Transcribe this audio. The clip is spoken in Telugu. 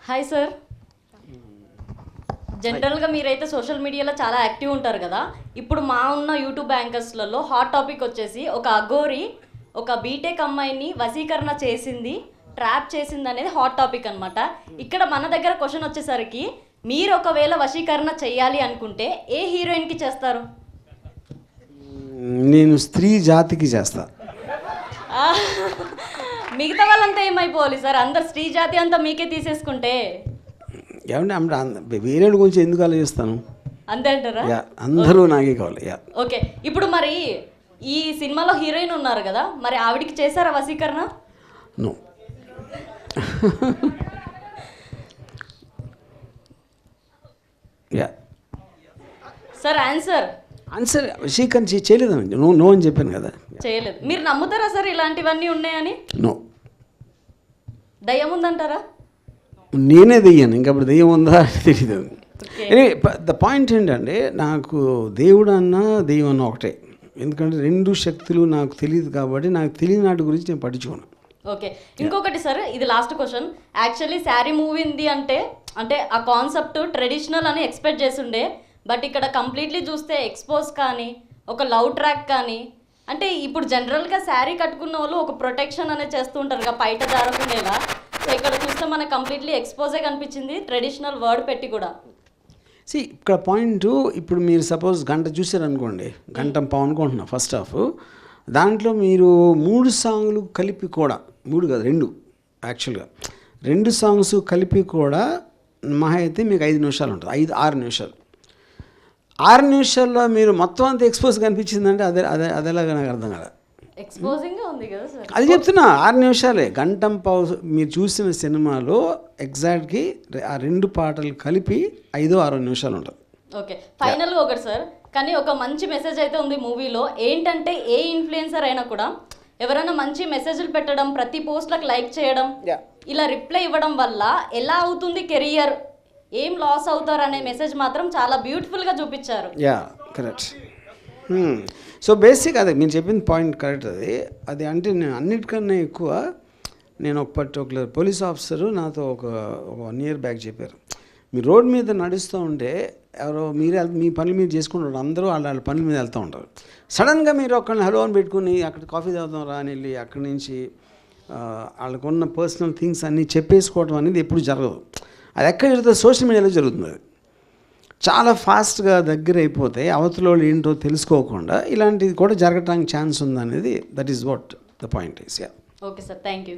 Hi sir. జనరల్గా మీరైతే సోషల్ మీడియాలో చాలా యాక్టివ్ ఉంటారు కదా. ఇప్పుడు మా ఉన్న యూట్యూబ్ యాంకర్స్లలో హాట్ టాపిక్ వచ్చేసి ఒక అఘోరి ఒక బీటెక్ అమ్మాయిని వశీకరణ చేసింది, ట్రాప్ చేసింది అనేది హాట్ టాపిక్ అనమాట. ఇక్కడ మన దగ్గర క్వశ్చన్ వచ్చేసరికి మీరు ఒకవేళ వశీకరణ చేయాలి అనుకుంటే ఏ హీరోయిన్కి చేస్తారు? నేను స్త్రీ జాతికి చేస్తా. మిగతా వాళ్ళంతా ఏమైపోవాలి సార్? అందరు స్త్రీ జాతి అంతా మీకే తీసేసుకుంటే ఏమంటే వేరే గురించి ఎందుకు ఆలోచిస్తాను? అంతే అంటారా? అందరూ నాకే కావాలి. ఓకే, ఇప్పుడు మరి ఈ సినిమాలో హీరోయిన్ ఉన్నారు కదా, మరి ఆవిడికి చేశారా వశీకరణ? నో. సార్ ఆన్సర్ వశీకరణ చేయలేదు. నో అని చెప్పాను కదా. చేయలేదు. మీరు నమ్ముతారా సార్ ఇలాంటివన్నీ ఉన్నాయని? నో. దయ్యం ఉందంటారా? నేనే దెయ్యాను, ఇంకప్పుడు దెయ్యం ఉందా తెలియదు. ద పాయింట్ ఏంటంటే నాకు దేవుడు అన్న దెయ్యం అన్న ఒకటే. ఎందుకంటే రెండు శక్తులు నాకు తెలియదు కాబట్టి నాకు తెలియని వాటి గురించి నేను పట్టించుకోను. ఓకే, ఇంకొకటి సార్, ఇది last question. Actually sari movie ఉంది అంటే ఆ కాన్సెప్ట్ ట్రెడిషనల్ అని ఎక్స్పెక్ట్ చేస్తుండే, బట్ ఇక్కడ కంప్లీట్లీ చూస్తే ఎక్స్పోజ్ కానీ ఒక లవ్ ట్రాక్ కానీ, అంటే ఇప్పుడు జనరల్గా శారీ కట్టుకున్న వాళ్ళు ఒక ప్రొటెక్షన్ అనేది చేస్తూ ఉంటారు కదా బయట జారకుండేలా. సో ఇక్కడ చూస్తే మనకు కంప్లీట్లీ ఎక్స్పోజే కనిపించింది, ట్రెడిషనల్ వర్డ్ పెట్టి కూడా. ఇక్కడ పాయింట్, ఇప్పుడు మీరు సపోజ్ గంట చూసారనుకోండి, గంట పావు అనుకుంటున్నా ఫస్ట్ హాఫ్, దాంట్లో మీరు 3 సాంగ్లు కలిపి కూడా, 3 కాదు 2 యాక్చువల్గా 2 సాంగ్స్ కలిపి కూడా మహా అయితే మీకు 5 నిమిషాలు ఉంటుంది, 5-6 నిమిషాలు. 6 నిమిషాల్లో మీరు మొత్తం అంతా ఎక్స్పోజ్ కనిపించిందంటే అదేలాగా నాకు అర్థం కదా. ఎక్స్పోజింగ్గా ఉంది కదా సార్. అది చెప్తున్నా, 6 నిమిషాలే. గంటం పావు మీరు చూసిన సినిమాలో ఎగ్జాక్ట్కి ఆ 2 పాటలు కలిపి 5-6 నిమిషాలు ఉంటుంది. ఓకే, ఫైనల్గా ఒకటి సార్, కానీ ఒక మంచి మెసేజ్ అయితే ఉంది మూవీలో. ఏంటంటే ఏ ఇన్ఫ్లుయెన్సర్ అయినా కూడా ఎవరైనా మంచి మెసేజ్లు పెట్టడం, ప్రతి పోస్ట్లకు లైక్ చేయడం, ఇలా రిప్లై ఇవ్వడం వల్ల ఎలా అవుతుంది కెరియర్, ఏం లాస్ అవుతారు అనే మెసేజ్ మాత్రం చాలా బ్యూటిఫుల్గా చూపించారు. కరెక్ట్. సో బేసిక్ అదే మీరు చెప్పిన పాయింట్ కరెక్ట్. అది అంటే నేను అన్నిటికన్నా ఎక్కువ, నేను ఒక పర్టికులర్ పోలీస్ ఆఫీసరు నాతో ఒక 1 year బ్యాక్ చెప్పారు, మీరు రోడ్ మీద నడుస్తూ ఉంటే ఎవరో మీ పనులు మీరు చేసుకుంటారు, అందరూ వాళ్ళ పనుల మీద వెళ్తూ ఉంటారు. సడన్గా మీరు ఒకరిని హలో అని పెట్టుకుని అక్కడ కాఫీ తాగుతాం రా అని వెళ్ళి అక్కడి నుంచి వాళ్ళకున్న పర్సనల్ థింగ్స్ అన్నీ చెప్పేసుకోవడం అనేది ఎప్పుడు జరగదు. అది ఎక్కడ జరుగుతుంది? సోషల్ మీడియాలో జరుగుతుంది. అది చాలా ఫాస్ట్గా దగ్గర అయిపోతే అవతల వాళ్ళు ఏంటో తెలుసుకోకుండా ఇలాంటిది కూడా జరగడానికి ఛాన్స్ ఉందనేది, that is what the point is. Okay sir, thank you.